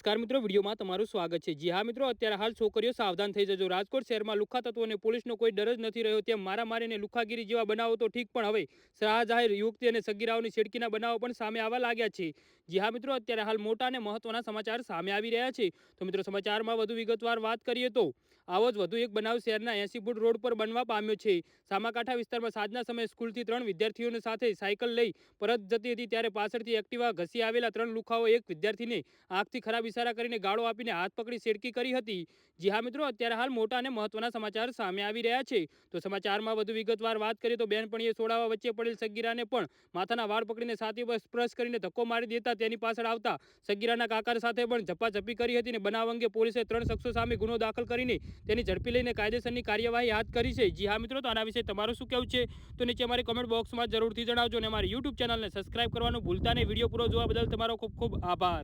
નમસ્કાર મિત્રો, વિડીયોમાં તમારું સ્વાગત છે। જી હા મિત્રો, અત્યારે હાલ છોકરીઓ સાવધાન થઈ જજો। રાજકોટ શહેરમાં લુખ્ખા તત્વો અને પોલીસનો કોઈ ડર જ નથી રહ્યો। તેમ મારામારી અને લુખ્ખાગીરી જેવા બનાવો તો ઠીક, પણ હવે શાહજાહેર યુવતી અને સગીરાઓની છેડકીના બનાવો પણ સામે આવવા લાગ્યા છે। જી હા મિત્રો, અત્યારે હાલ મોટા અને મહત્વના સમાચાર સામે આવી રહ્યા છે। તો મિત્રો, સમાચારમાં વધુ વિગતવાર વાત કરીએ તો આવો જ વધુ એક બનાવ શહેરના 80 ફૂટ રોડ પર બનવા પામ્યો છે। સામાકાંઠા વિસ્તારમાં સાંજના સમયે સ્કૂલથી 3 વિદ્યાર્થીઓને સાથે સાયકલ લઈ પરત જતી હતી, ત્યારે પાછળથી એક્ટિવા ઘસી આવેલા 3 લુખ્ખાઓ એક વિદ્યાર્થીને આંખથી ખરાબ ઇશારા કરીને ગાળો આપીને હાથ પકડી છેડકી કરી હતી। જી હા મિત્રો, અત્યારે હાલ મોટા અને મહત્વના સમાચાર સામે આવી રહ્યા છે। તો સમાચારમાં વધુ વિગતવાર વાત કરીએ તો બેનપણીએ છોડાવવા વચ્ચે પડેલ સગીરાને પણ માથાના વાળ પકડીને છાતી પર સ્પર્શ કરીને ધક્કો મારી દેતા તેની પાછળ આવતા સગીરાના કાકા સાથે પણ ઝપાઝપી કરી હતી અને બનાવ અંગે પોલીસે 3 શખ્સો સામે ગુનો દાખલ કરીને તેની ઝડપી લઈને કાયદેસરની કાર્યવાહી હાથ કરી છે। જી હા મિત્રો, તો આના વિશે તમારું શું કહેવું છે તો નીચે અમારી કમેન્ટ બોક્સમાં જરૂરથી જણાવજો અને અમારી યુટ્યુબ ચેનલને સબસ્ક્રાઇબ કરવાનું ભૂલતા નહીં। વિડીયો પૂરો જોવા બદલ તમારો ખૂબ ખૂબ આભાર।